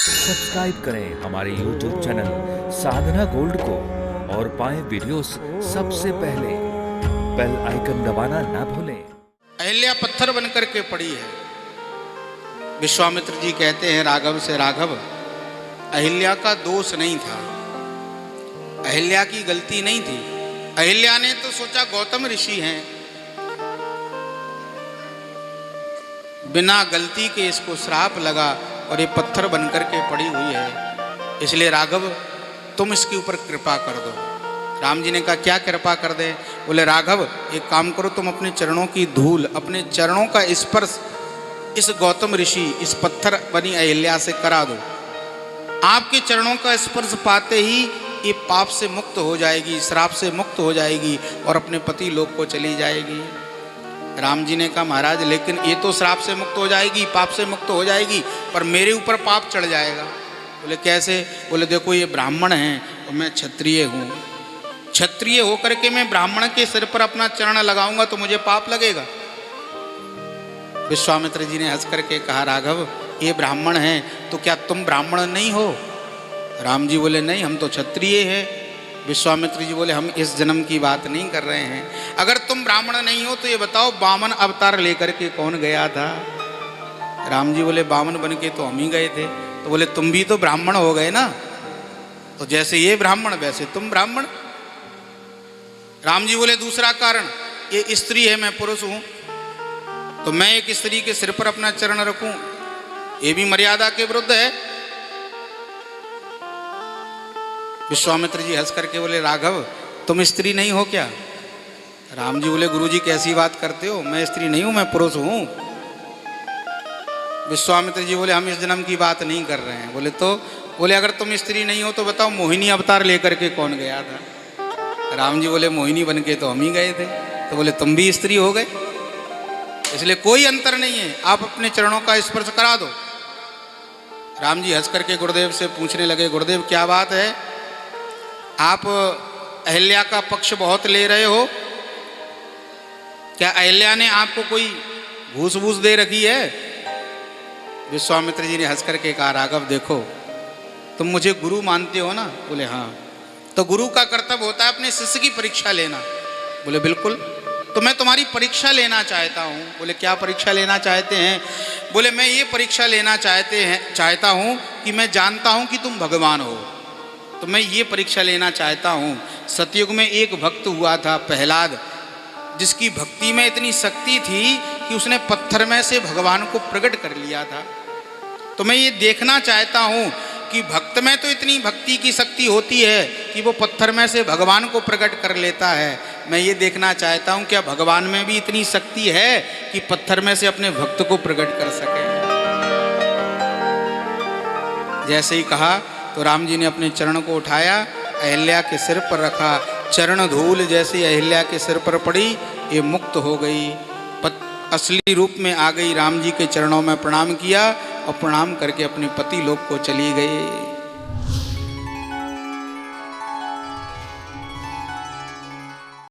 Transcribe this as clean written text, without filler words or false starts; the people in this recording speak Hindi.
सब्सक्राइब करें हमारे YouTube चैनल साधना गोल्ड को और पाएं वीडियोस सबसे पहले। बेल आइकन दबाना ना भूलें। अहिल्या पत्थर बनकर के पड़ी है। विश्वामित्र जी कहते हैं राघव से, राघव अहिल्या का दोष नहीं था, अहिल्या की गलती नहीं थी। अहिल्या ने तो सोचा गौतम ऋषि हैं, बिना गलती के इसको श्राप लगा और ये पत्थर बनकर के पड़ी हुई है, इसलिए राघव तुम इसके ऊपर कृपा कर दो। राम जी ने कहा क्या कृपा कर दे? बोले राघव एक काम करो, तुम अपने चरणों की धूल, अपने चरणों का स्पर्श इस गौतम ऋषि, इस पत्थर बनी अहिल्या से करा दो। आपके चरणों का स्पर्श पाते ही ये पाप से मुक्त हो जाएगी, श्राप से मुक्त हो जाएगी और अपने पति लोक को चली जाएगी। राम जी ने कहा महाराज लेकिन ये तो श्राप से मुक्त हो जाएगी, पाप से मुक्त हो जाएगी, पर मेरे ऊपर पाप चढ़ जाएगा। बोले कैसे? बोले देखो ये ब्राह्मण हैं और मैं क्षत्रिय हूँ, क्षत्रिय होकर के मैं ब्राह्मण के सिर पर अपना चरण लगाऊंगा तो मुझे पाप लगेगा। विश्वामित्र जी ने हंस करके कहा राघव ये ब्राह्मण हैं तो क्या तुम ब्राह्मण नहीं हो? राम जी बोले नहीं, हम तो क्षत्रिय हैं। विश्वामित्र जी बोले हम इस जन्म की बात नहीं कर रहे हैं, अगर तुम ब्राह्मण नहीं हो तो ये बताओ वामन अवतार लेकर के कौन गया था? राम जी बोले वामन बन के तो हम ही गए थे। तो बोले तुम भी तो ब्राह्मण हो गए ना, तो जैसे ये ब्राह्मण वैसे तुम ब्राह्मण। राम जी बोले दूसरा कारण, ये स्त्री है मैं पुरुष हूं, तो मैं एक स्त्री के सिर पर अपना चरण रखूं, ये भी मर्यादा के विरुद्ध है। विश्वामित्र जी हंस करके बोले राघव तुम स्त्री नहीं हो क्या? राम जी बोले गुरुजी कैसी बात करते हो, मैं स्त्री नहीं हूं, मैं पुरुष हूं। विश्वामित्र जी बोले हम इस जन्म की बात नहीं कर रहे हैं। बोले तो? बोले अगर तुम स्त्री नहीं हो तो बताओ मोहिनी अवतार लेकर के कौन गया था? राम जी बोले मोहिनी बन के तो हम ही गए थे। तो बोले तुम भी स्त्री हो गए, इसलिए कोई अंतर नहीं है, आप अपने चरणों का स्पर्श करा दो। राम जी हंस करके गुरुदेव से पूछने लगे गुरुदेव क्या बात है, आप अहिल्या का पक्ष बहुत ले रहे हो, क्या अहिल्या ने आपको कोई घूस वूस दे रखी है? विश्वामित्र जी ने हंस करके कहा राघव देखो तुम मुझे गुरु मानते हो ना? बोले हाँ। तो गुरु का कर्तव्य होता है अपने शिष्य की परीक्षा लेना। बोले बिल्कुल, तो मैं तुम्हारी परीक्षा लेना चाहता हूँ। बोले क्या परीक्षा लेना चाहते हैं? बोले मैं ये परीक्षा लेना चाहता हूँ कि मैं जानता हूँ कि तुम भगवान हो, तो मैं ये परीक्षा लेना चाहता हूँ। सतयुग में एक भक्त हुआ था प्रहलाद, जिसकी भक्ति में इतनी शक्ति थी कि उसने पत्थर में से भगवान को प्रकट कर लिया था। तो मैं ये देखना चाहता हूँ कि भक्त में तो इतनी भक्ति की शक्ति होती है कि वो पत्थर में से भगवान को प्रकट कर लेता है, मैं ये देखना चाहता हूँ क्या भगवान में भी इतनी शक्ति है कि पत्थर में से अपने भक्त को प्रकट कर सके। जैसे ही कहा तो राम जी ने अपने चरण को उठाया, अहिल्या के सिर पर रखा, चरण धूल जैसे अहिल्या के सिर पर पड़ी ये मुक्त हो गई, असली रूप में आ गई। राम जी के चरणों में प्रणाम किया और प्रणाम करके अपने पति लोक को चली गई।